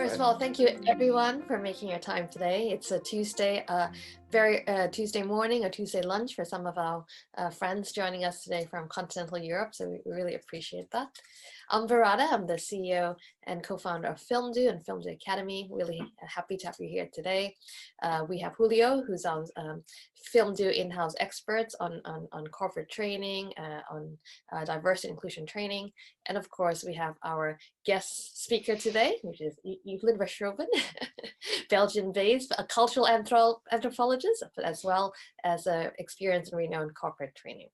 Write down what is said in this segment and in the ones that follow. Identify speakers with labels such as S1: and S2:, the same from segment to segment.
S1: First of all, thank you everyone for making your time today. It's a Tuesday, Tuesday morning or Tuesday lunch for some of our friends joining us today from continental Europe. So we really appreciate that. I'm Verada. I'm the CEO and co-founder of FilmDoo and FilmDoo Academy. Really happy to have you here today. We have Julio, who's our FilmDoo in-house experts on corporate training, on diversity inclusion training. And of course, we have our guest speaker today, which is Evelien Vershroven, Belgian-based, a cultural anthropologist, as well as experience in renowned corporate training.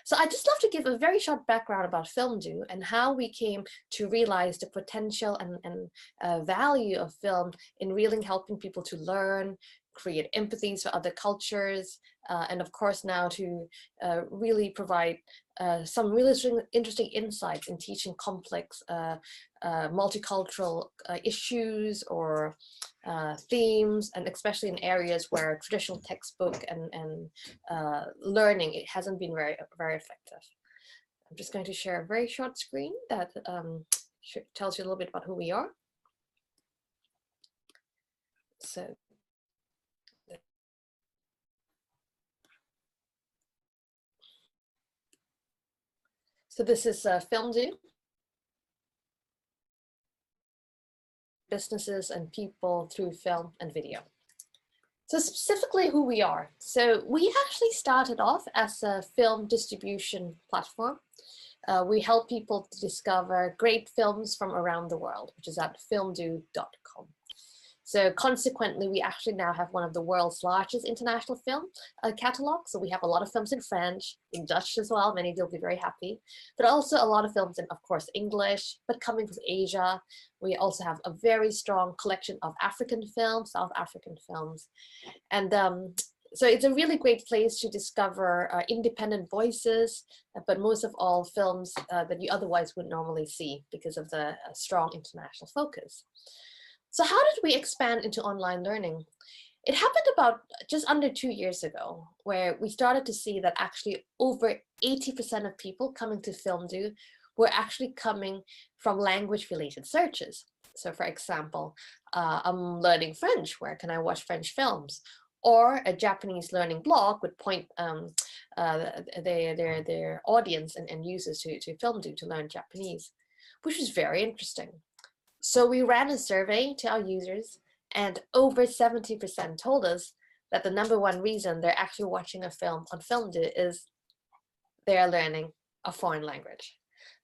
S1: So I'd just love to give a very short background about FilmDoo and how we came to realize the potential and value of film in really helping people to learn, create empathies for other cultures, and of course now to really provide some really interesting insights in teaching complex multicultural issues or themes, and especially in areas where traditional textbook and learning, it hasn't been very effective. I'm just going to share a very short screen that tells you a little bit about who we are. So this is FilmDoo. Businesses and people through film and video. So specifically who we are. So we actually started off as a film distribution platform. We help people to discover great films from around the world, which is at filmdoo.com. So consequently, we actually now have one of the world's largest international film catalogs. So we have a lot of films in French, in Dutch as well. Many of you will be very happy, but also a lot of films in, of course, English, but coming from Asia. We also have a very strong collection of African films, South African films. And so it's a really great place to discover independent voices, but most of all films that you otherwise wouldn't normally see because of the strong international focus. So how did we expand into online learning? It happened about just under 2 years ago, where we started to see that actually over 80% of people coming to FilmDoo were actually coming from language-related searches. So for example, I'm learning French, where can I watch French films? Or a Japanese learning blog would point their audience and users to FilmDoo to learn Japanese, which was very interesting. So we ran a survey to our users, and over 70% told us that the #1 reason they're actually watching a film on FilmDoo is they're learning a foreign language.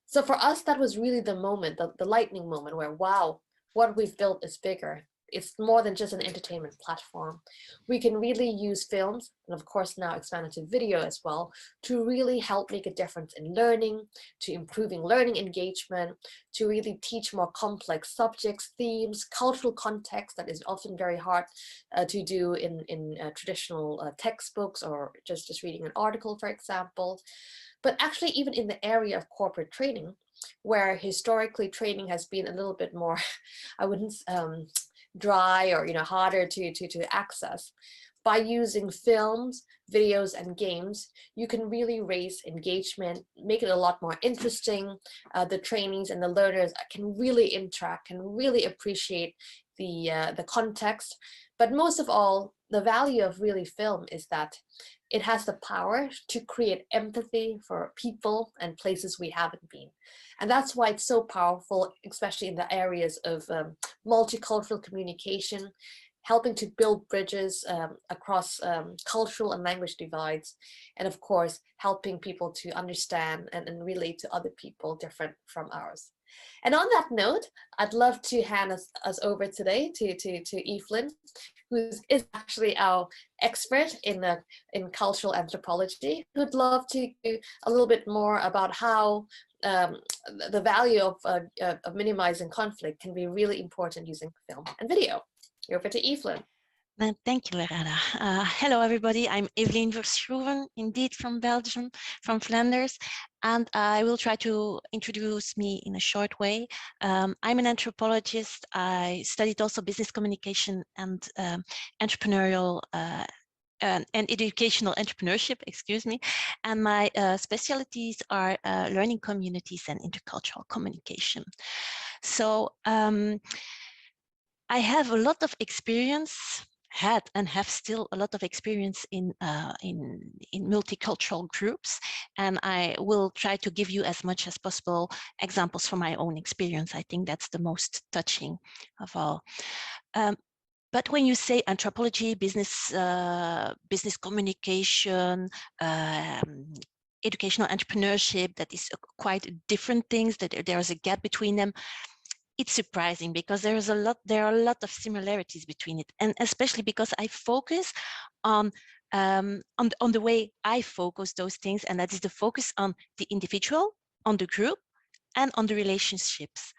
S1: So for us, that was really the moment, the lightning moment where, wow, what we've built is bigger. It's more than just an entertainment platform. We can really use films, and of course now expanded to video as well, to really help make a difference in learning, to improving learning engagement, to really teach more complex subjects, themes, cultural context that is often very hard to do in traditional textbooks or just reading an article, for example. But actually even in the area of corporate training, where historically training has been a little bit more, I wouldn't, dry or harder to access. By using films, videos, and games, you can really raise engagement, make it a lot more interesting. The trainees and the learners can really interact, can really appreciate the context. But most of all, the value of really film is that it has the power to create empathy for people and places we haven't been. And that's why it's so powerful, especially in the areas of multicultural communication, helping to build bridges across cultural and language divides, and of course, helping people to understand and relate to other people different from ours. And on that note, I'd love to hand us over today to Evelien, who is actually our expert in cultural anthropology, who'd love to do a little bit more about how the value of minimizing conflict can be really important using film and video. Over to Evelien.
S2: Thank you, Verada. Hello, everybody. I'm Evelien Vershroven, indeed from Belgium, from Flanders, and I will try to introduce me in a short way. I'm an anthropologist. I studied also business communication and entrepreneurial and educational entrepreneurship, excuse me. And my specialties are learning communities and intercultural communication. So I have a lot of experience, had and have still a lot of experience in multicultural groups, and I will try to give you as much as possible examples from my own experience. I think that's the most touching of all. But when you say anthropology, business communication, educational entrepreneurship, that is quite different things, that there is a gap between them. It's surprising because there are a lot of similarities between it, and especially because I focus on the way I focus those things, and that is the focus on the individual, on the group, and on the relationships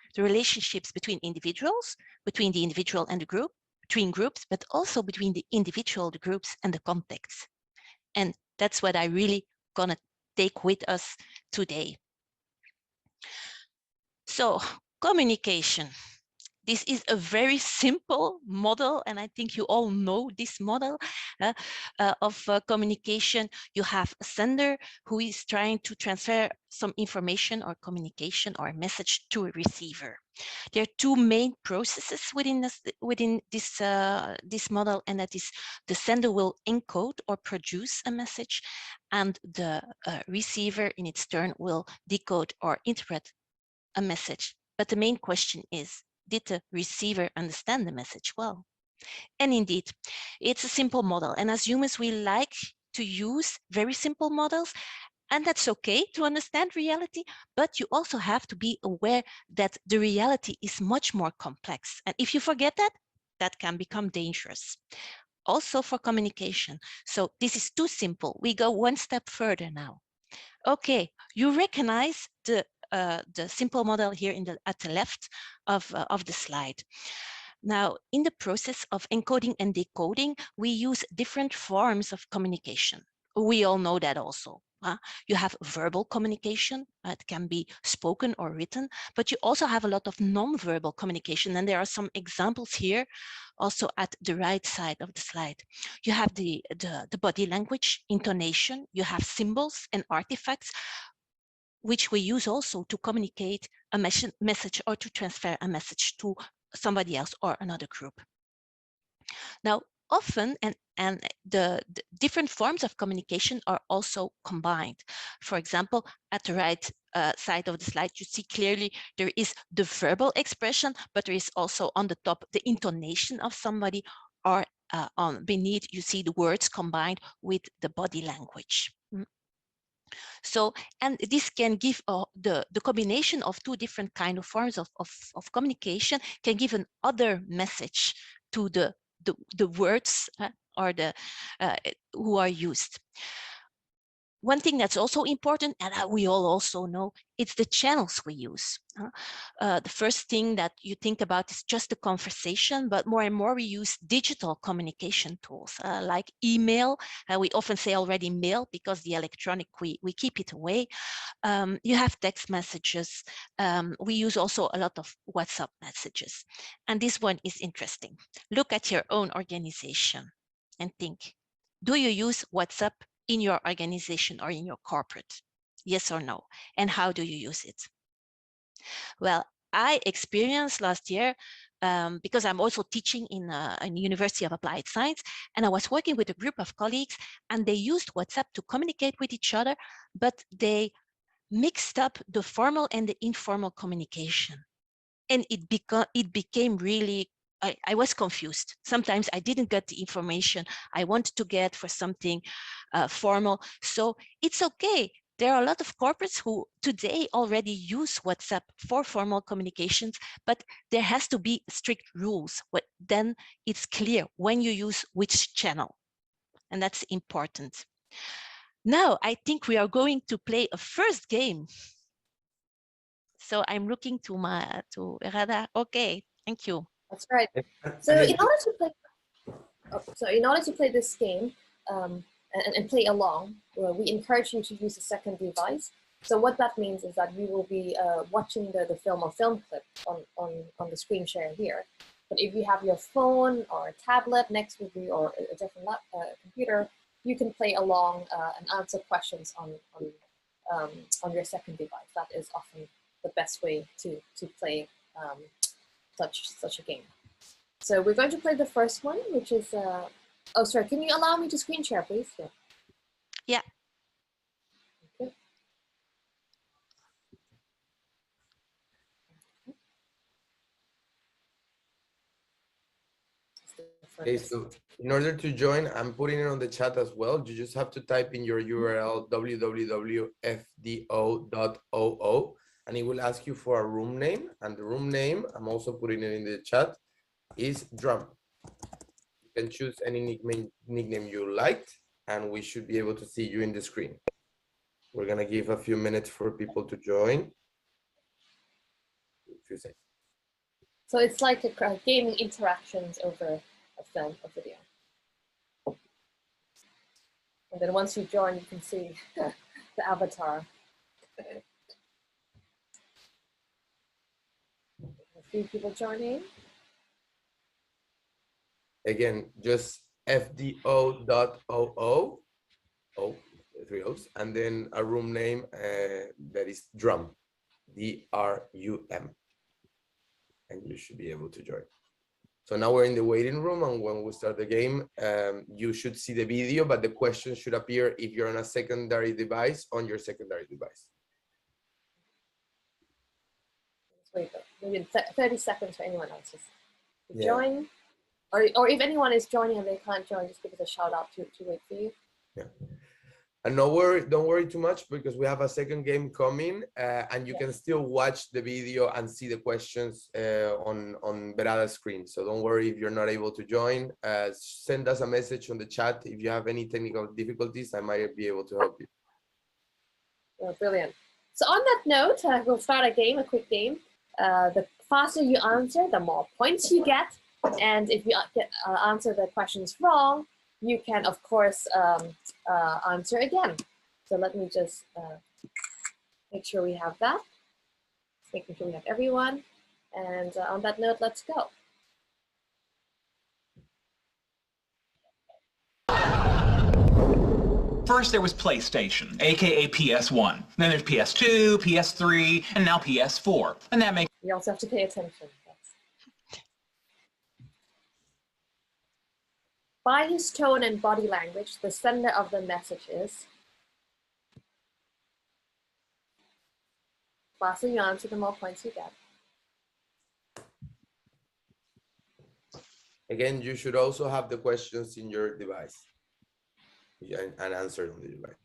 S2: between individuals, between the individual and the group, between groups, but also between the individual, the groups, and the context. And that's what I really gonna take with us today. So, communication. This is a very simple model, and I think you all know this model of communication. You have a sender who is trying to transfer some information or communication or a message to a receiver. There are two main processes within this model, and that is the sender will encode or produce a message, and the receiver in its turn will decode or interpret a message. But the main question is, did the receiver understand the message well? And indeed, it's a simple model. And as humans, we like to use very simple models, and that's okay to understand reality, but you also have to be aware that the reality is much more complex. And if you forget that, that can become dangerous. Also for communication. So this is too simple. We go one step further now. Okay, you recognize the simple model here at the left of the slide. Now, in the process of encoding and decoding, we use different forms of communication. We all know that also. You have verbal communication, it can be spoken or written, but you also have a lot of non-verbal communication, and there are some examples here also at the right side of the slide. You have the body language, intonation, you have symbols and artifacts, which we use also to communicate a message or to transfer a message to somebody else or another group. Now, often, and the different forms of communication are also combined. For example, at the right side of the slide, you see clearly there is the verbal expression, but there is also on the top the intonation of somebody, or on beneath you see the words combined with the body language. So, and this can give the combination of two different kind of forms of communication can give an other message to the words or the who are used. One thing that's also important, and we all also know, it's the channels we use. The first thing that you think about is just the conversation, but more and more we use digital communication tools like email. We often say already mail because the electronic, we keep it away. You have text messages. We use also a lot of WhatsApp messages. And this one is interesting. Look at your own organization and think, do you use WhatsApp in your organization or in your corporate? Yes or no? And how do you use it? Well, I experienced last year, because I'm also teaching in a University of Applied Science, and I was working with a group of colleagues, and they used WhatsApp to communicate with each other, but they mixed up the formal and the informal communication. And it became really, I was confused. Sometimes I didn't get the information I wanted to get for something formal. So it's okay. There are a lot of corporates who today already use WhatsApp for formal communications, but there has to be strict rules. Then it's clear when you use which channel, and that's important. Now, I think we are going to play a first game. So I'm looking to Rada. Okay, thank you.
S1: That's right. So in order to play this game and play along, we encourage you to use a second device. So what that means is that we will be watching the film or film clip on the screen share here. But if you have your phone or a tablet next with you or a different computer, you can play along and answer questions on your second device. That is often the best way to play such a game. So we're going to play the first one, which is, oh, sorry, can you allow me to screen share, please? Yeah.
S2: Yeah.
S1: Okay.
S3: Okay, so in order to join, I'm putting it on the chat as well. You just have to type in your URL www.fdo.oo, and it will ask you for a room name. And the room name, I'm also putting it in the chat, is Drum. You can choose any nickname you liked, and we should be able to see you in the screen. We're gonna give a few minutes for people to join. A few seconds.
S1: So it's like a gaming interactions over a film, a video. And then once you join, you can see the avatar. A few people joining.
S3: Again, just fdo.oo, three O's, and then a room name that is Drum, D-R-U-M, and you should be able to join. So now we're in the waiting room, and when we start the game, you should see the video, but the question should appear if you're on a secondary device, on your secondary device.
S1: Let's wait, maybe 30 seconds for anyone else to
S3: Yeah.
S1: join. Or if anyone is joining and they can't join, just give us a shout out to wait for you.
S3: Yeah. And don't worry too much, because we have a second game coming, and you can still watch the video and see the questions on Verada's screen. So don't worry if you're not able to join. Send us a message on the chat if you have any technical difficulties. I might be able to help you.
S1: Oh, brilliant. So on that note, we'll start a quick game. The faster you answer, the more points you get. And if you answer the questions wrong, you can, of course, answer again. So let me just make sure we have that. Making sure we have everyone. And on that note, let's go.
S4: First, there was PlayStation, aka PS1. Then there's PS2, PS3, and now PS4. And that makes
S1: You also have to pay attention. By his tone and body language, the sender of the message is. The faster you answer, the more points you get.
S3: Again, you should also have the questions in your device and answer on the device.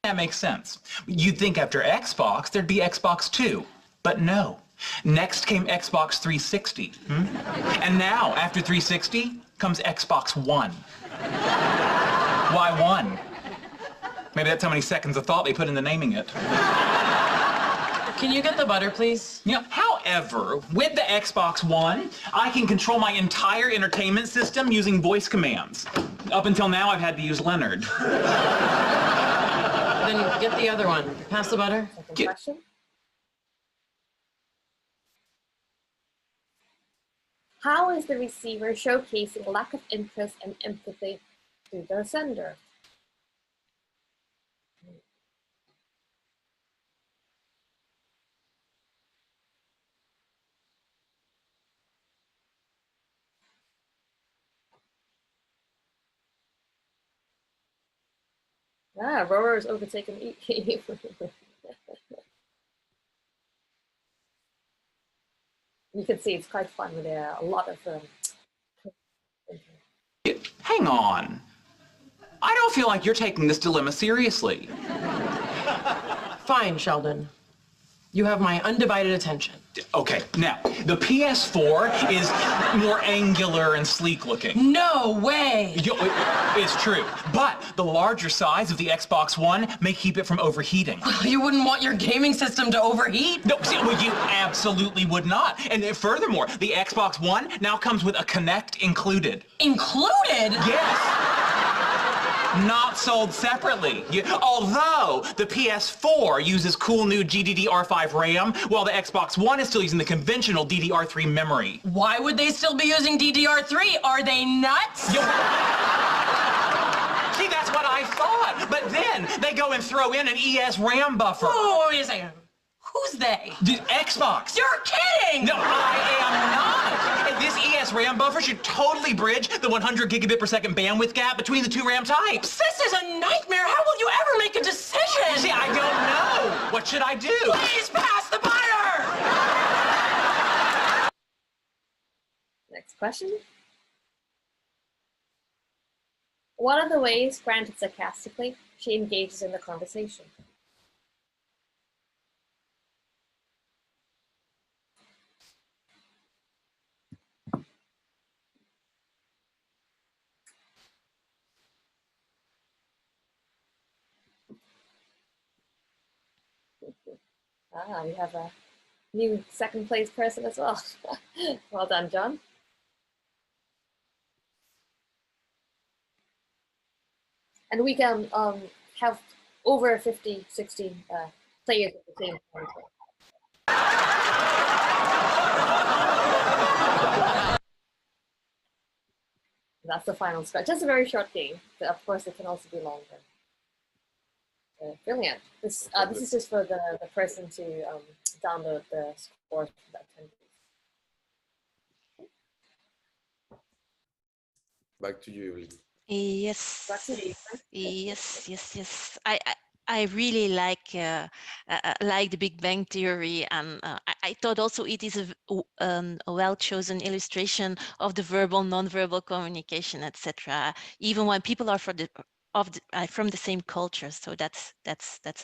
S4: That makes sense. You'd think after Xbox, there'd be Xbox 2. But no. Next came Xbox 360. And now, after 360, comes Xbox One. Why one? Maybe that's how many seconds of thought they put into naming it.
S5: Can you get the butter, please?
S4: You know, however, with the Xbox One, I can control my entire entertainment system using voice commands. Up until now, I've had to use Leonard.
S5: Then get the other one. Pass the butter.
S1: Second question. How is the receiver showcasing lack of interest and empathy to the sender? Ah, Roar is overtaken. You can see it's quite fun with a lot of
S4: Hang on. I don't feel like you're taking this dilemma seriously.
S5: Fine, Sheldon. You have my undivided attention.
S4: Okay, now, the PS4 is more angular and sleek looking.
S5: No way!
S4: It's true, but the larger size of the Xbox One may keep it from overheating.
S5: You wouldn't want your gaming system to overheat?
S4: No, well, you absolutely would not. And then furthermore, the Xbox One now comes with a Kinect included.
S5: Included?
S4: Yes! Not sold separately. Although the PS4 uses cool new GDDR5 RAM, while the Xbox One is still using the conventional DDR3 memory.
S5: Why would they still be using DDR3? Are they nuts?
S4: See, that's what I thought. But then they go and throw in an ES RAM buffer.
S5: Oh, wait a second. Who's they?
S4: The Xbox.
S5: You're kidding!
S4: No, I am not. And this ES RAM buffer should totally bridge the 100 gigabit per second bandwidth gap between the two RAM types.
S5: This is a nightmare. How will you ever make a decision?
S4: See, I don't know. What should I do?
S5: Please pass the butter!
S1: Next question. What are the ways, granted sarcastically, she engages in the conversation? Ah, we have a new second place person as well. Well done, John. And we can have over 50, 60 players at the same time. That's the final score. Just a very short game, but of course it can also be longer. Brilliant. This is just for the person to download the score for that 10 days.
S3: Back to you, Evelien.
S2: Yes.
S1: Back to you.
S2: Yes. I really like the Big Bang Theory, and I thought also it is a well-chosen illustration of the verbal, non-verbal communication, etc. Even when people are from the same culture, so that's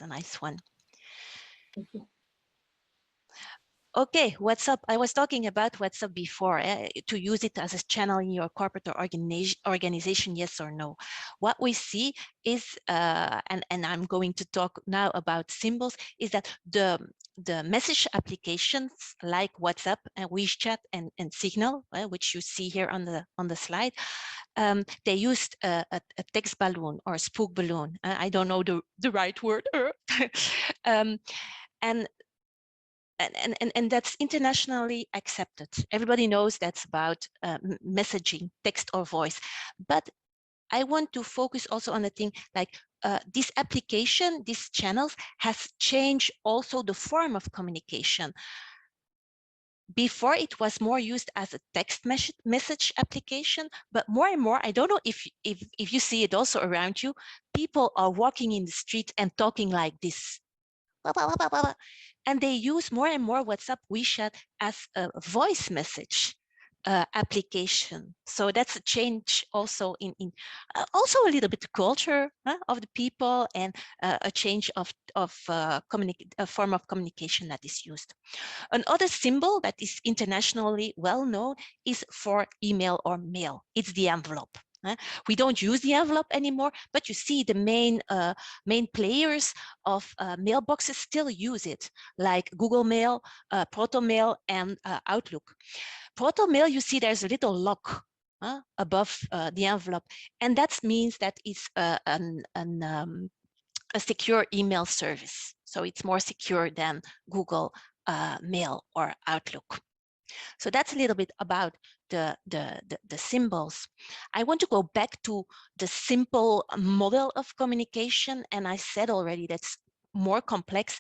S2: a nice one. Okay, WhatsApp. I was talking about WhatsApp before, to use it as a channel in your corporate or organization, yes or no. What we see is, and I'm going to talk now about symbols, is that the message applications like WhatsApp and WeChat and Signal, which you see here on the slide, they used a text balloon or a spook balloon. I don't know the right word. And that's internationally accepted. Everybody knows that's about messaging, text or voice. But I want to focus also on the thing like this application, these channels has changed also the form of communication. Before it was more used as a text message application, but more and more, I don't know if you see it also around you, people are walking in the street and talking like this. And they use more and more WhatsApp, WeChat as a voice message application. So that's a change also in also a little bit the culture of the people, and a change of a form of communication that is used. Another symbol that is internationally well known is for email or mail. It's the envelope. We don't use the envelope anymore, but you see the main players of mailboxes still use it, like Google Mail, ProtoMail, and Outlook. ProtoMail, you see there's a little lock above the envelope, and that means that it's a secure email service. So it's more secure than Google Mail or Outlook. So that's a little bit about the symbols. I want to go back to the simple model of communication, and I said already that's more complex.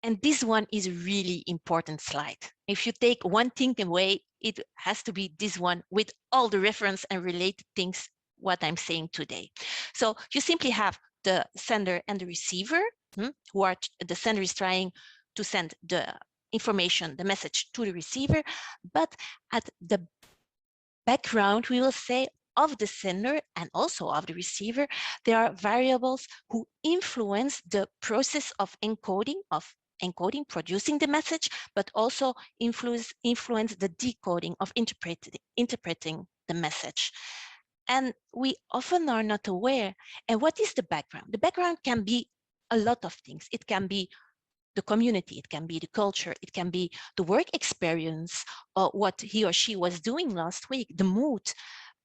S2: And this one is a really important slide. If you take one thing away, it has to be this one with all the reference and related things, what I'm saying today. So you simply have the sender and the receiver, who are, the sender is trying to send the information, the message to the receiver, but at the background, we will say, of the sender and also of the receiver, there are variables who influence the process of encoding, producing the message, but also influence the decoding of interpreting the message. And we often are not aware. And what is the background? The background can be a lot of things. It can be the community, it can be the culture, it can be the work experience, or what he or she was doing last week, the mood,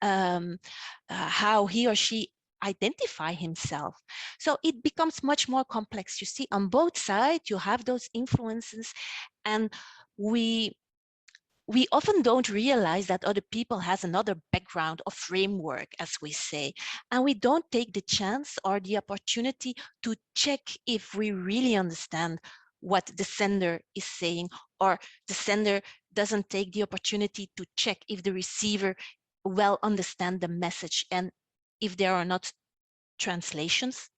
S2: how he or she identify himself. So it becomes much more complex. You see, on both sides, you have those influences, and we often don't realize that other people has another background or framework, as we say, and we don't take the chance or the opportunity to check if we really understand what the sender is saying, or the sender doesn't take the opportunity to check if the receiver well understand the message, and if there are not translations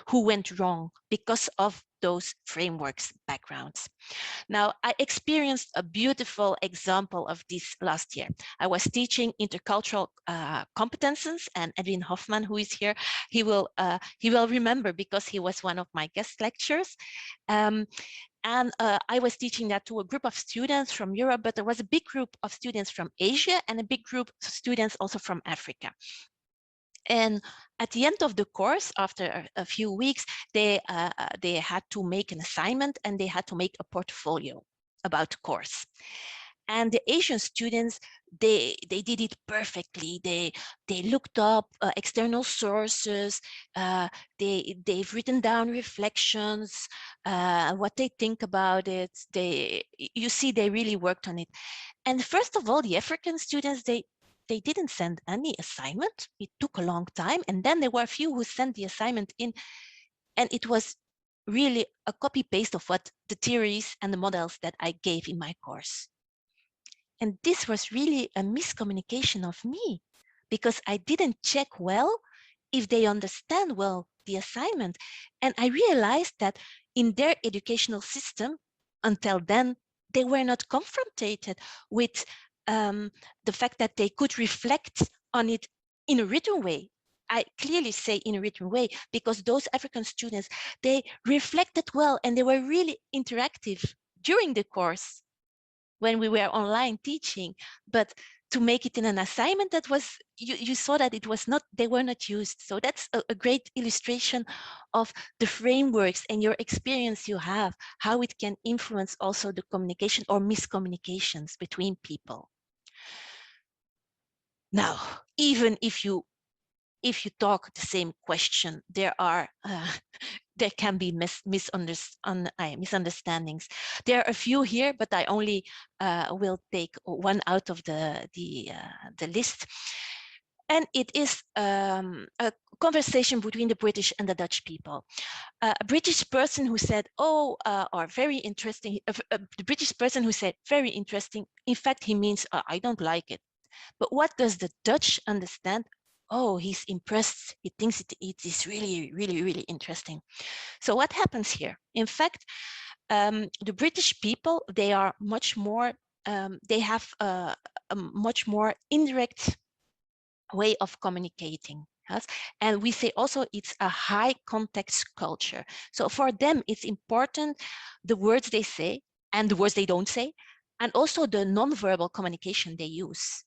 S2: who went wrong because of those frameworks backgrounds. Now, I experienced a beautiful example of this last year. I was teaching intercultural competences, and Edwin Hoffman, who is here, he will remember because he was one of my guest lecturers. I was teaching that to a group of students from Europe, but there was a big group of students from Asia and a big group of students also from Africa. And at the end of the course, after a few weeks, they had to make an assignment, and they had to make a portfolio about the course. And the Asian students, they did it perfectly. They looked up external sources. They've written down reflections, what they think about it. You see, they really worked on it. And first of all, the African students, they didn't send any assignment. It took a long time. And then there were a few who sent the assignment in, and it was really a copy paste of what the theories and the models that I gave in my course. And this was really a miscommunication of me, because I didn't check well if they understand well the assignment. And I realized that in their educational system, until then, they were not confronted with the fact that they could reflect on it in a written way. I clearly say in a written way, because those African students, they reflected well, and they were really interactive during the course when we were online teaching. But to make it in an assignment, that was, you saw that it was not, they were not used. So that's a great illustration of the frameworks and your experience you have, how it can influence also the communication or miscommunications between people. Now, even if you talk the same question, there can be misunderstandings. There are a few here, but I only will take one out of the list. And it is a conversation between the British and the Dutch people. A British person who said, oh, or very interesting, the British person who said, very interesting. In fact, he means, I don't like it. But what does the Dutch understand? Oh, he's impressed. He thinks it is really, really, really interesting. So what happens here? In fact, the British people, they are much more, they have a much more indirect way of communicating. Yes? And we say also it's a high context culture. So for them, it's important the words they say and the words they don't say, and also the non-verbal communication they use.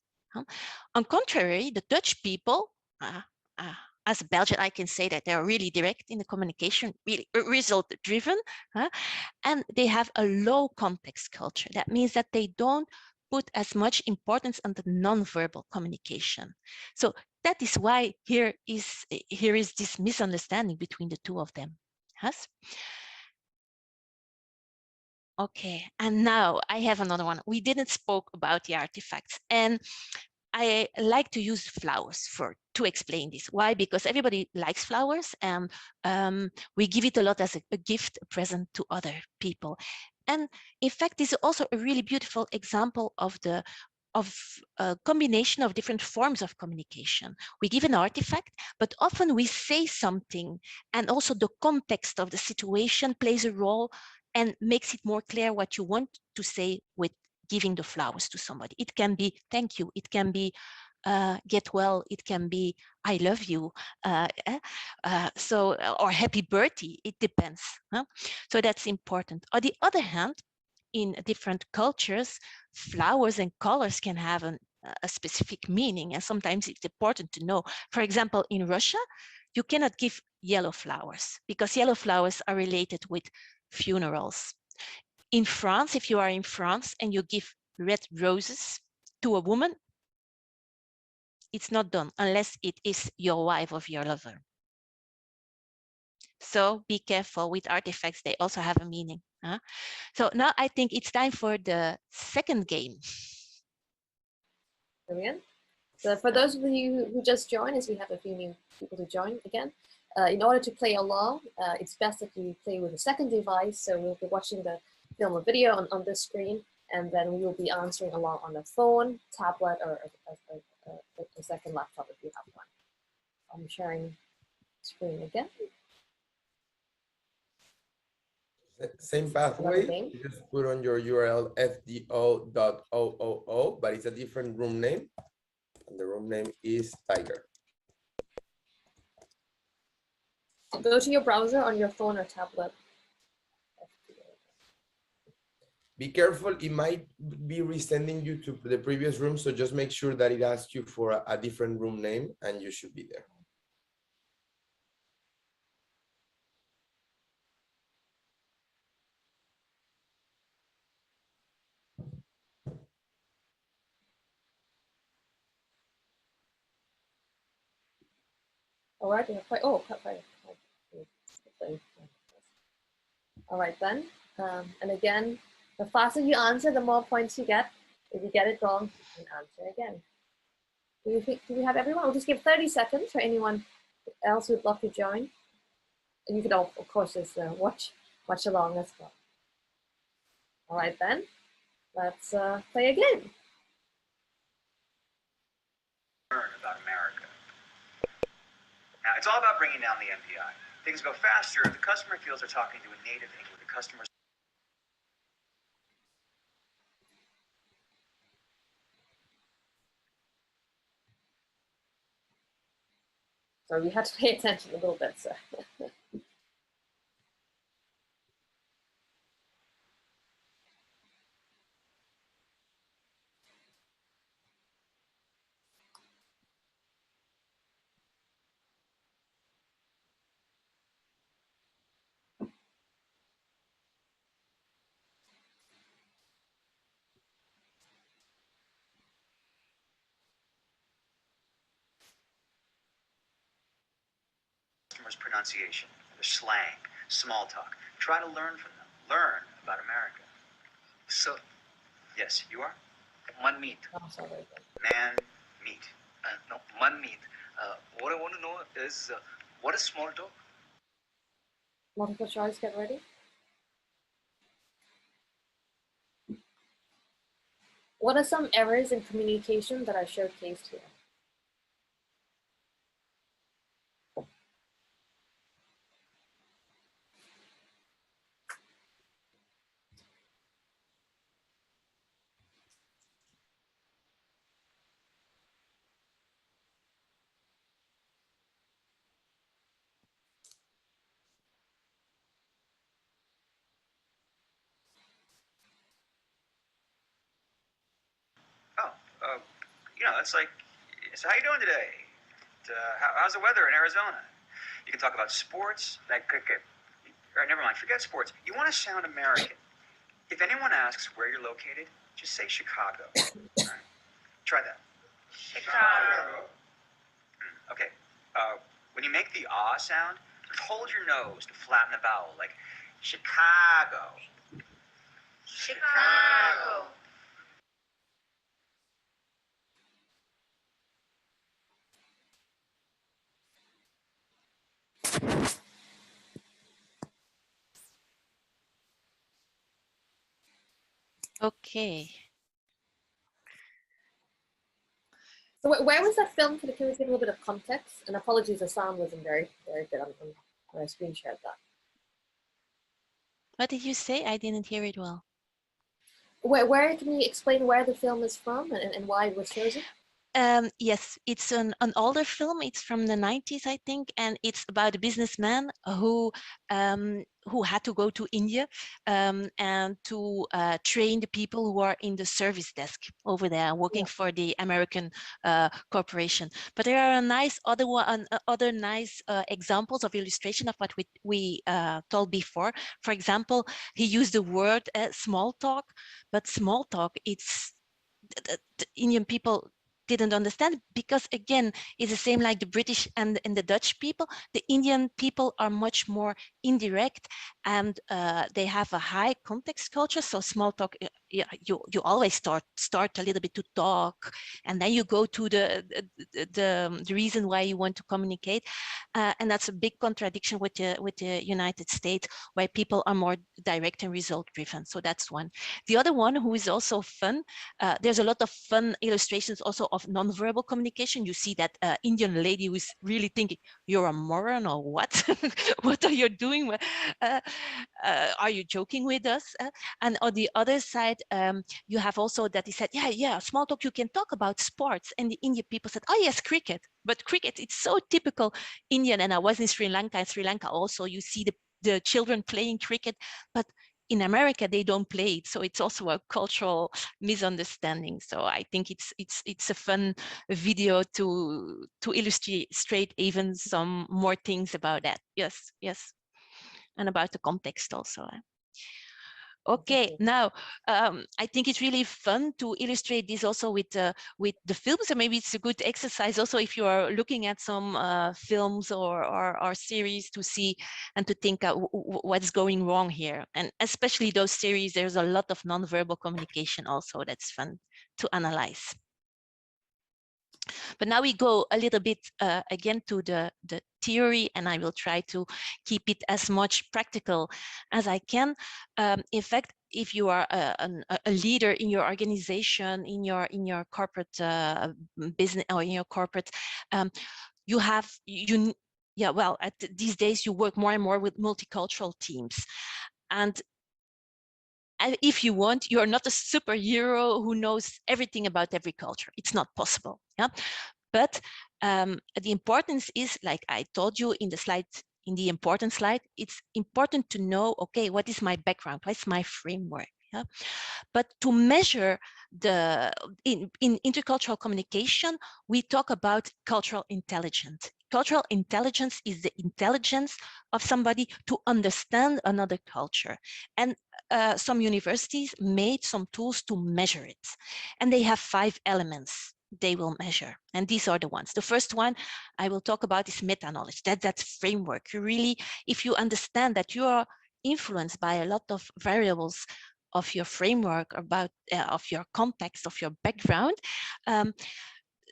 S2: On contrary, the Dutch people, as a Belgian, I can say that they are really direct in the communication, really result-driven, and they have a low context culture. That means that they don't put as much importance on the non-verbal communication. So that is why here is this misunderstanding between the two of them. Yes? Okay, and now I have another one. We didn't spoke about the artifacts, and I like to use flowers to explain this. Why? Because everybody likes flowers, and we give it a lot as a gift, a present to other people. And in fact, this is also a really beautiful example of a combination of different forms of communication. We give an artifact, but often we say something, and also the context of the situation plays a role and makes it more clear what you want to say with giving the flowers to somebody. It can be thank you, it can be get well, it can be I love you, or happy birthday, it depends. So that's important. On the other hand, in different cultures, flowers and colors can have a specific meaning, and sometimes it's important to know. For example, in Russia, you cannot give yellow flowers because yellow flowers are related with funerals. In France, if you are in France and you give red roses to a woman, it's not done unless it is your wife or your lover. So be careful with artifacts, they also have a meaning. Huh? So now I think it's time for the second game.
S1: Brilliant. So for those of you who just joined, as we have a few new people to join again, in order to play along, it's best if you play with a second device. So we'll be watching the film or video on this screen, and then we will be answering along on a phone, tablet, or a second laptop if you have one. I'm sharing screen again.
S3: Same pathway, you just put on your URL fdo.ooo, but it's a different room name. And the room name is Tiger.
S1: Go to your browser on your phone or tablet.
S3: Be careful, it might be resending you to the previous room, so just make sure that it asks you for a different room name and you should be there.
S1: All right, quite. All right then, and again, the faster you answer, the more points you get. If you get it wrong, you can answer again. Do we have everyone? We'll just give 30 seconds for anyone else who'd love to join. And you could, of course, just watch along as well. All right then, let's play a game.
S6: Learn about America. Now, it's all about bringing down the MPI. Things go faster if the customer feels they're talking to a native English. The customer's
S1: So we had to pay attention a little bit. So.
S6: customer's pronunciation, their slang, small talk. Try to learn from them. Learn about America. So, yes, you are?
S7: Man meat.
S1: Oh, sorry.
S6: Man, meat.
S7: No, man meat. What I want to know is what is small talk?
S1: Multiple choice, get ready. What are some errors in communication that are showcased here?
S6: Oh, it's like, so how you doing today? How's the weather in Arizona? You can talk about sports, like cricket. All right, never mind, forget sports. You want to sound American. If anyone asks where you're located, just say Chicago. All right, try that. Chicago. Okay, when you make the ah sound, hold your nose to flatten the vowel, like Chicago. Chicago.
S2: Okay.
S1: So where was that film? Can we give a little bit of context? And apologies, the sound wasn't very good on when I screen shared that.
S2: What did you say? I didn't hear it well.
S1: Where can you explain where the film is from and why it was chosen?
S2: Yes, it's an older film. It's from the 90s, I think, and it's about a businessman who had to go to India and to train the people who are in the service desk over there, working for the American corporation. But there are other nice examples of illustration of what we told before. For example, he used the word small talk, but small talk, it's the Indian people didn't understand, because again, it's the same like the British and the Dutch people. The Indian people are much more indirect, and they have a high context culture. So small talk, yeah, you always start a little bit to talk, and then you go to the reason why you want to communicate, and that's a big contradiction with the United States, where people are more direct and result driven. So that's one. The other one, who is also fun, there's a lot of fun illustrations also of non-verbal communication. You see that Indian lady who is really thinking, you're a moron or what? What are you doing? Are you joking with us? And on the other side, you have also that he said, yeah, small talk, you can talk about sports. And the Indian people said, oh yes, cricket. But cricket, it's so typical Indian. And I was in Sri Lanka. In Sri Lanka also, you see the children playing cricket, but in America they don't play it, so it's also a cultural misunderstanding. So I think it's a fun video to illustrate even some more things about that. Yes, and about the context also. Okay, now I think it's really fun to illustrate this also with the films, and maybe it's a good exercise also if you are looking at some films or series to see and to think what's going wrong here. And especially those series, there's a lot of non-verbal communication also that's fun to analyze. But now we go a little bit again to the theory, and I will try to keep it as much practical as I can. In fact, if you are a leader in your organization, in your corporate business, or in your corporate, these days you work more and more with multicultural teams. And if you want, you're not a superhero who knows everything about every culture. It's not possible. Yeah, but the importance is, like I told you in the slide, in the important slide, it's important to know, okay, what is my background? What's my framework? Yeah, but to measure in intercultural communication, we talk about cultural intelligence. Cultural intelligence is the intelligence of somebody to understand another culture. And some universities made some tools to measure it. And they have 5 elements they will measure. And these are the ones. The first one I will talk about is meta-knowledge. That's framework. You really, if you understand that you are influenced by a lot of variables of your framework, about of your context, of your background,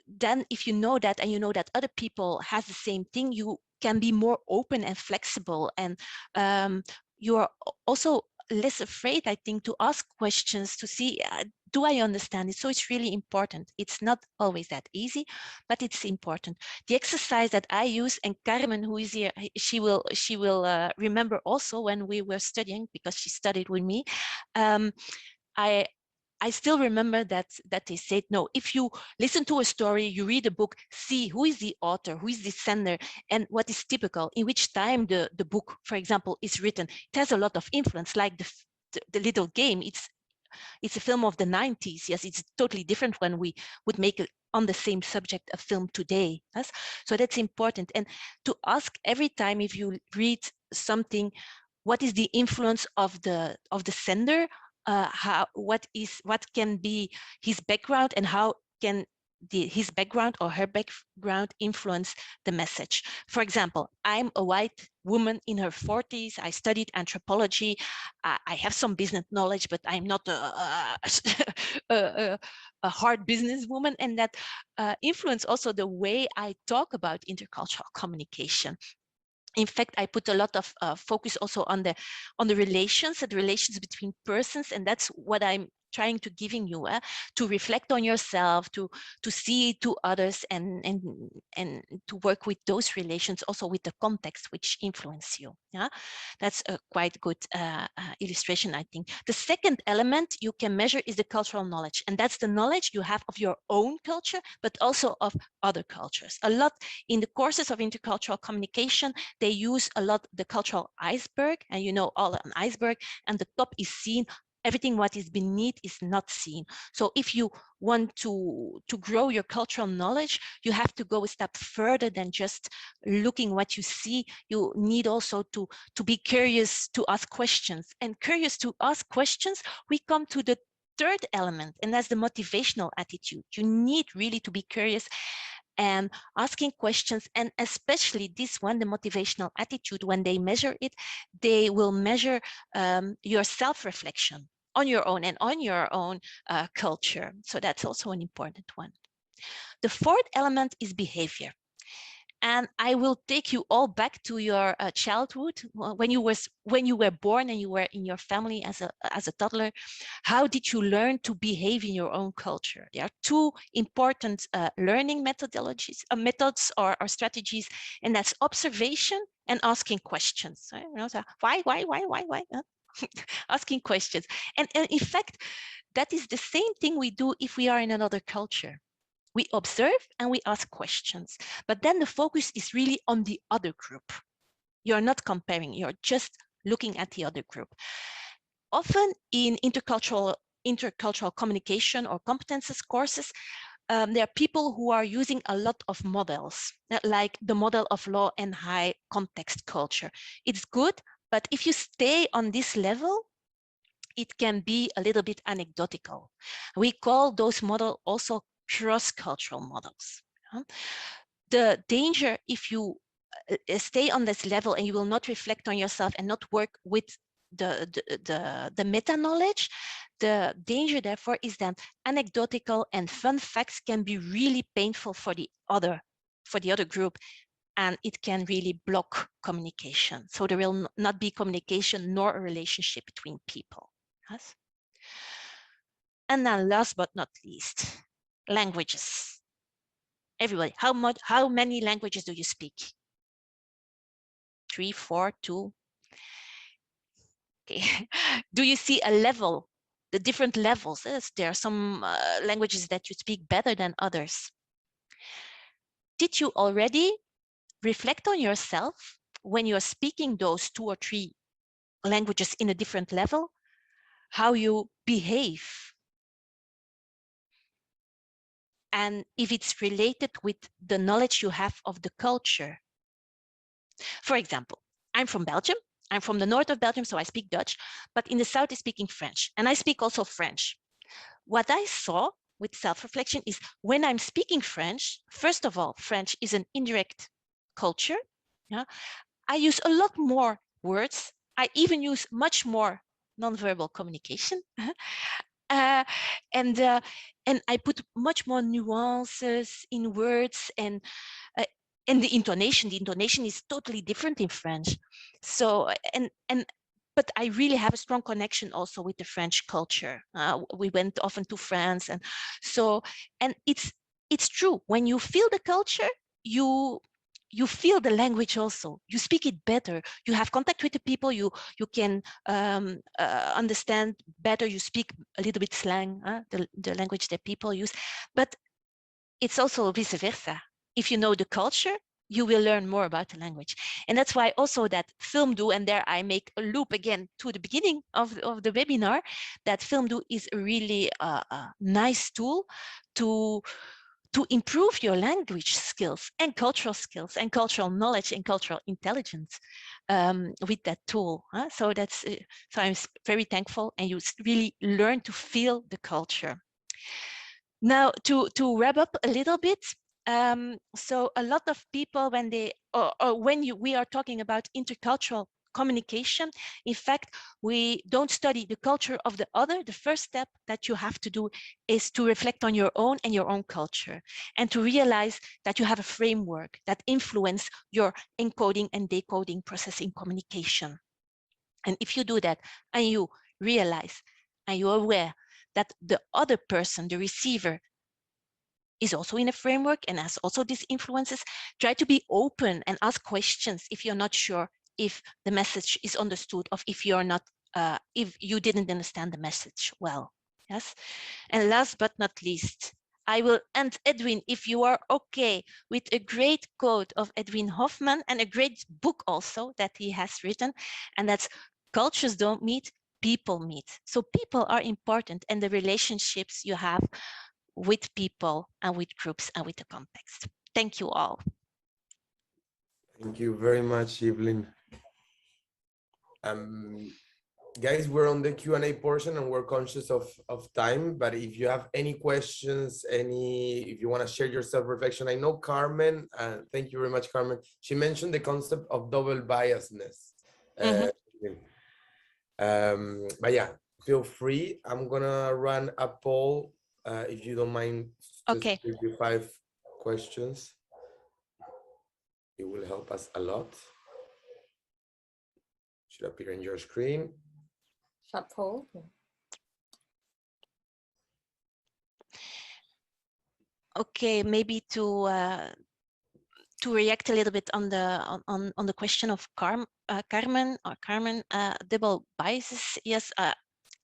S2: then if you know that, and you know that other people has the same thing, you can be more open and flexible, and you are also less afraid, I think, to ask questions to see, do I understand it? So it's really important. It's not always that easy, but it's important. The exercise that I use, and Carmen, who is here, she will remember also when we were studying, because she studied with me. I still remember that they said, no, if you listen to a story, you read a book, see who is the author, who is the sender, and what is typical, in which time the book, for example, is written. It has a lot of influence, like the little game. It's a film of the 90s. Yes, it's totally different when we would make it on the same subject a film today. Yes? So that's important. And to ask every time if you read something, what is the influence of the sender? What can be his background, and how can his background or her background influence the message? For example, I'm a white woman in her 40s. I studied anthropology. I have some business knowledge, but I'm not a hard businesswoman, and that influence also the way I talk about intercultural communication. In fact, I put a lot of focus also on the relations, and the relations between persons, and that's what I'm trying to giving you, to reflect on yourself, to see to others, and to work with those relations, also with the context which influence you. Yeah, that's a quite good illustration, I think. The second element you can measure is the cultural knowledge, and that's the knowledge you have of your own culture, but also of other cultures. A lot in the courses of intercultural communication, they use a lot the cultural iceberg, and you know, all an iceberg, and the top is seen. Everything what is beneath is not seen. So if you want to grow your cultural knowledge, you have to go a step further than just looking what you see. You need also to be curious, to ask questions. And curious to ask questions, we come to the third element, and that's the motivational attitude. You need really to be curious and asking questions, and especially this one, the motivational attitude, when they measure it, they will measure your self-reflection on your own and on your own culture. So that's also an important one. The fourth element is behavior. And I will take you all back to your childhood, when you were born and you were in your family as a toddler. How did you learn to behave in your own culture? There are two important learning methodologies, methods or strategies, and that's observation and asking questions. Right? You know, so why? Asking questions. And in fact, that is the same thing we do if we are in another culture. We observe and we ask questions, but then the focus is really on the other group. You're not comparing, you're just looking at the other group. Often in intercultural communication or competences courses, there are people who are using a lot of models, like the model of law and high context culture. It's good, but if you stay on this level, it can be a little bit anecdotal. We call those models also cross-cultural models. The danger, if you stay on this level and you will not reflect on yourself and not work with the meta knowledge, the danger therefore is that anecdotal and fun facts can be really painful for the other group, and it can really block communication. So there will not be communication nor a relationship between people. Yes? And then last but not least, languages. Everybody, how many languages do you speak? 3, 4, 2? Okay. Do you see a level, the different levels? Yes, there are some languages that you speak better than others. Did you already reflect on yourself when you're speaking those 2 or 3 languages in a different level, how you behave? And if it's related with the knowledge you have of the culture. For example, I'm from Belgium. I'm from the north of Belgium, so I speak Dutch, but in the south is speaking French, and I speak also French. What I saw with self-reflection is when I'm speaking French, first of all, French is an indirect culture. Yeah? I use a lot more words. I even use much more nonverbal communication. And I put much more nuances in words, and the intonation is totally different in French. So but I really have a strong connection also with the French culture. We went often to France, and so, and it's true, when you feel the culture, you feel the language also. You speak it better. You have contact with the people. You can understand better. You speak a little bit slang, the language that people use. But it's also vice versa. If you know the culture, you will learn more about the language. And that's why also that FilmDo, and there I make a loop again to the beginning of the webinar, that FilmDo is a really nice tool to improve your language skills and cultural knowledge and cultural intelligence with that tool. So that's so I'm very thankful, and you really learn to feel the culture. Now to wrap up a little bit, so a lot of people, when they we are talking about intercultural communication, in fact, we don't study the culture of the other. The first step that you have to do is to reflect on your own and your own culture, and to realize that you have a framework that influences your encoding and decoding process in communication. And if you do that, and you realize, and you're aware that the other person, the receiver, is also in a framework and has also these influences, try to be open and ask questions if you're not sure if the message is understood, or if you're not, if you didn't understand the message well. Yes. And last but not least, I will end, Edwin, if you are okay, with a great quote of Edwin Hofmann, and a great book also that he has written, and that's cultures don't meet, people meet. So people are important, and the relationships you have with people and with groups and with the context. Thank you all.
S3: Thank you very much, Evelien. guys, we're on the Q&A portion and we're conscious of time, but if you have any questions, if you want to share your self-reflection, I know Carmen, thank you very much, Carmen. She mentioned the concept of double biasness. But yeah, feel free. I'm gonna run a poll, if you don't mind, just
S2: Okay.
S3: give you 5 questions. It will help us a lot. Should appear in your screen.
S1: Short poll.
S2: Okay, maybe to react a little bit on the question of Carmen, double biases. Yes,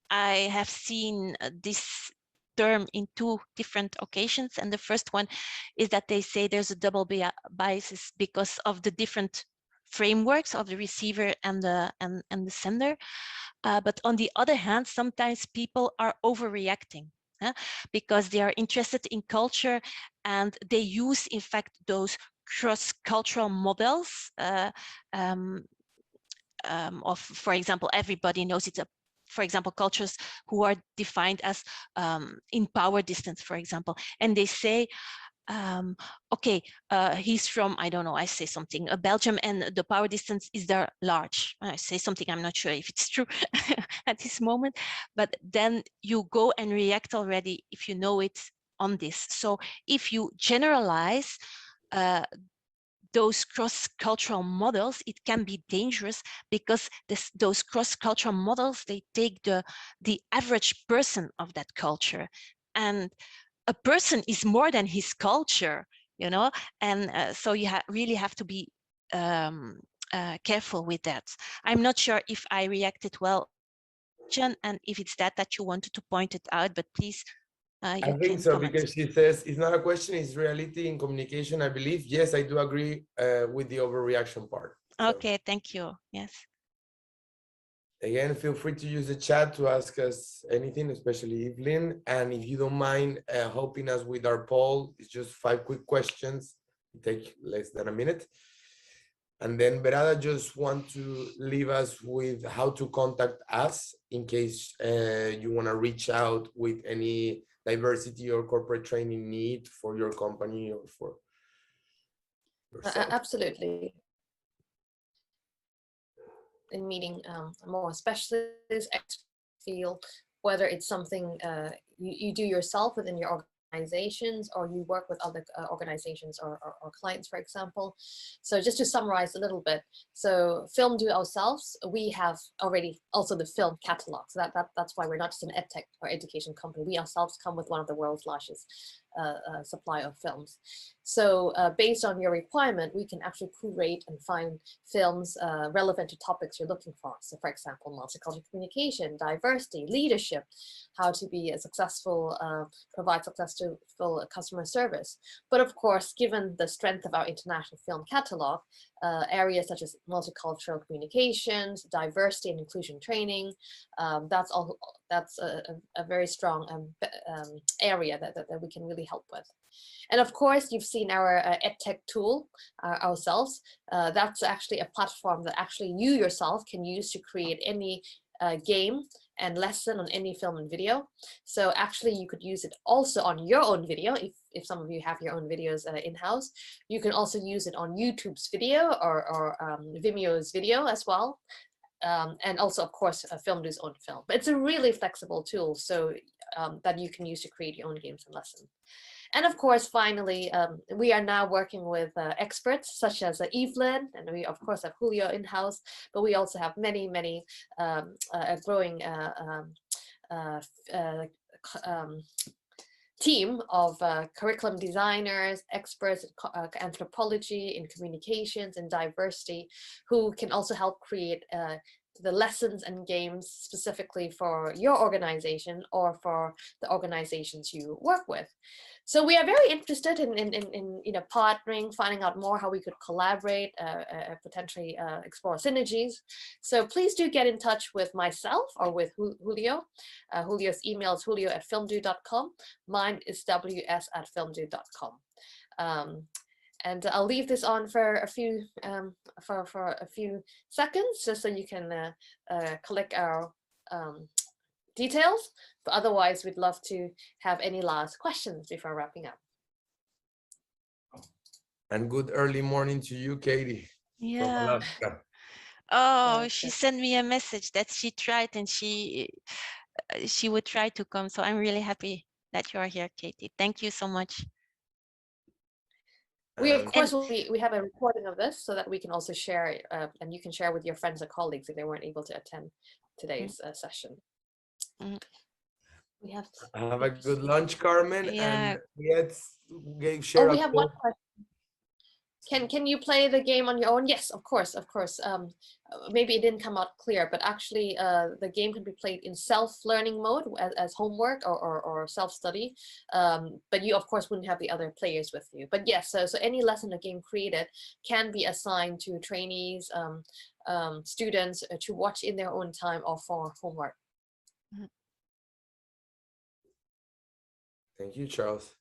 S2: I have seen this term in 2 different occasions, and the first one is that they say there's a double biases because of the different frameworks of the receiver and the sender. But on the other hand, sometimes people are overreacting. Because they are interested in culture and they use, in fact, those cross-cultural models of, for example, everybody knows it's for example, cultures who are defined as in power distance, for example, and they say, okay, he's from, I don't know, I say something, Belgium, and the power distance is there large. I say something, I'm not sure if it's true at this moment, but then you go and react already if you know it on this. So if you generalize those cross-cultural models, it can be dangerous because those cross-cultural models, they take the average person of that culture, and a person is more than his culture, you know, and so you really have to be careful with that. I'm not sure if I reacted well, and if it's that you wanted to point it out, but please,
S3: I think so, because she says it's not a question, it's reality in communication, I believe. Yes, I do agree with the overreaction part.
S2: Okay, so. Thank you. Yes.
S3: Again, feel free to use the chat to ask us anything, especially Evelyn. And if you don't mind helping us with our poll, it's just 5 quick questions. It take less than a minute. And then Berada just want to leave us with how to contact us in case you want to reach out with any diversity or corporate training need for your company or for yourself.
S1: Absolutely. In meeting more specialist field, whether it's something you do yourself within your organizations, or you work with other organizations or clients, for example. So just to summarize a little bit, so Film Do ourselves, we have already also the film catalog. So that's why we're not just an edtech or education company. We ourselves come with one of the world's largest supply of films. So based on your requirement, we can actually curate and find films relevant to topics you're looking for. So for example, multicultural communication, diversity, leadership, how to be a successful, provide successful customer service. But of course, given the strength of our international film catalog, areas such as multicultural communications, diversity and inclusion training, that's a very strong area that we can really help with. And of course, you've seen our EdTech tool ourselves. That's actually a platform that actually you yourself can use to create any game and lesson on any film and video. So actually you could use it also on your own video. If some of you have your own videos in-house, you can also use it on YouTube's video or Vimeo's video as well. And also, of course, Film Do's own film. But it's a really flexible tool so that you can use to create your own games and lessons. And of course, finally, we are now working with experts such as Evelien, and we of course have Julio in-house, but we also have many growing team of curriculum designers, experts in anthropology, in communications, and diversity, who can also help create the lessons and games specifically for your organization or for the organizations you work with. So we are very interested in partnering, finding out more how we could collaborate, potentially explore synergies. So please do get in touch with myself or with Julio. Julio's email is julio@filmdo.com. Mine is ws@filmdo.com. And I'll leave this on for a few seconds, just so you can click our details, but otherwise we'd love to have any last questions before wrapping up.
S3: And good early morning to you, Katie.
S2: Yeah.
S3: From Alaska.
S2: Oh,
S1: Yes,
S2: she
S1: yes.
S2: sent me a message that she tried and she would try to come. So I'm really happy that you are here, Katie. Thank you so much.
S1: We of course we have a recording of this so that we can also share, and you can share with your friends or colleagues if they weren't able to attend today's session. We have.
S3: Have a good lunch, Carmen.
S2: Yeah.
S3: And let's share.
S1: Oh, we have one question. Can you play the game on your own? Yes, of course, of course. Maybe it didn't come out clear, but actually the game can be played in self-learning mode as homework or self-study. But you, of course, wouldn't have the other players with you. But yes, so any lesson the game created can be assigned to trainees, students to watch in their own time or for homework.
S3: Thank you, Charles.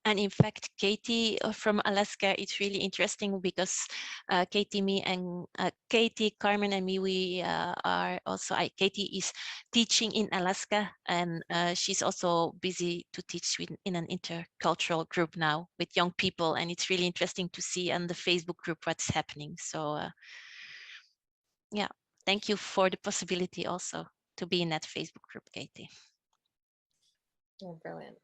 S2: And in fact, Katie from Alaska, it's really interesting because Katie, Carmen, and me, we are also, Katie is teaching in Alaska, and she's also busy to teach in an intercultural group now with young people. And it's really interesting to see on the Facebook group what's happening. So yeah, thank you for the possibility also to be in that Facebook group, Katie.
S1: Oh, brilliant.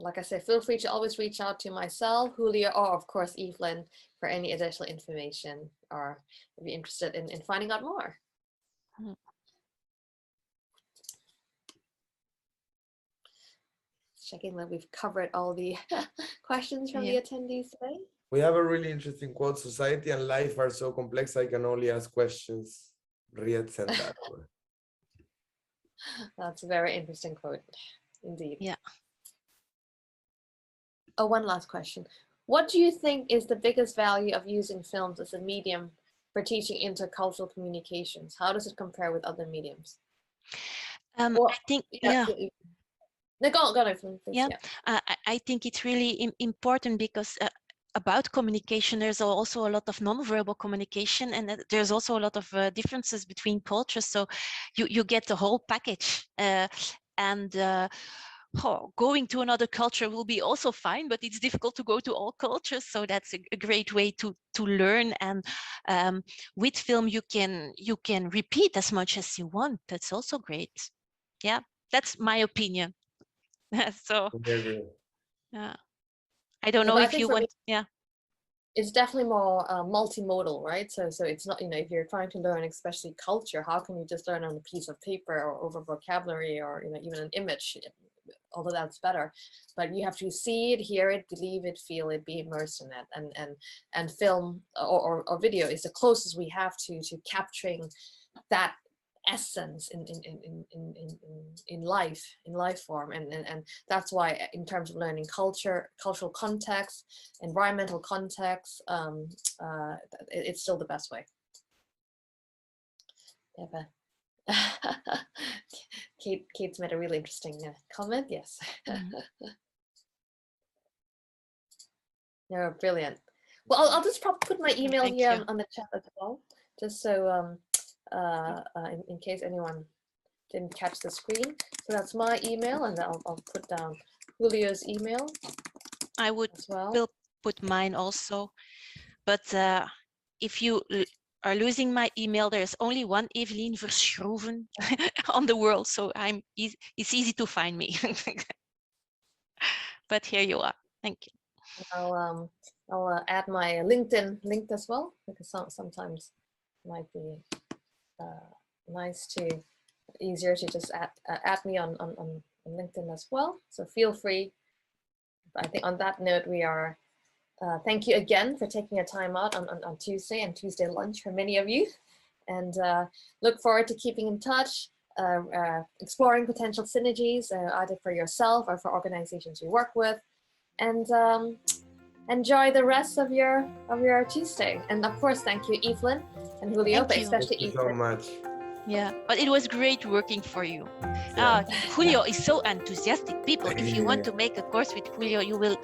S1: Like I said, feel free to always reach out to myself, Julio, or of course, Evelien, for any additional information or if you're interested in finding out more. Checking that we've covered all the questions from the attendees today.
S3: We have a really interesting quote. Society and life are so complex, I can only ask questions. Riet sent that over.
S1: That's a very interesting quote, indeed.
S2: Yeah.
S1: Oh, one last question. What do you think is the biggest value of using films as a medium for teaching intercultural communications? How does it compare with other mediums?
S2: I think,
S1: No, go on, please.
S2: Yeah, I think it's really important because about communication, there's also a lot of non-verbal communication, and there's also a lot of differences between cultures. So you get the whole package, going to another culture will be also fine, but it's difficult to go to all cultures. So that's a great way to learn. And with film, you can repeat as much as you want. That's also great. Yeah, that's my opinion. So yeah, I don't know if you want. Yeah,
S1: it's definitely more multimodal, right? So it's not, if you're trying to learn especially culture, how can you just learn on a piece of paper or over vocabulary or even an image? Although that's better, but you have to see it, hear it, believe it, feel it, be immersed in it, and film or video is the closest we have to capturing that essence in life form, and that's why in terms of learning cultural context, environmental context, it's still the best way. Kate's made a really interesting comment. Yes. You're brilliant. Well, I'll just probably put my email here on the chat as well, just so in case anyone didn't catch the screen. So that's my email, and I'll put down Julio's email.
S2: I would will put mine also, but if you are losing my email, there's only one Evelien Vershroven on the world, so it's easy to find me. But here you are. Thank you.
S1: I'll add my LinkedIn link as well, because sometimes it might be easier to just add me on LinkedIn as well. So feel free. I think on that note, we are. Thank you again for taking a time out on Tuesday and Tuesday lunch for many of you, and look forward to keeping in touch, exploring potential synergies either for yourself or for organizations you work with, and enjoy the rest of your Tuesday. And of course, thank you, Evelien and Julio, but especially
S3: Evelien. Thank you so much.
S2: Yeah, but it was great working for you. Julio is so enthusiastic. People, if you want to make a course with Julio, you will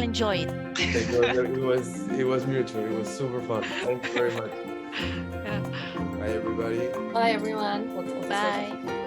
S2: enjoy it.
S3: It was mutual. It was super fun. Thank you very much.
S2: Yeah.
S3: Bye, everybody.
S1: Bye, everyone. We'll
S2: Bye.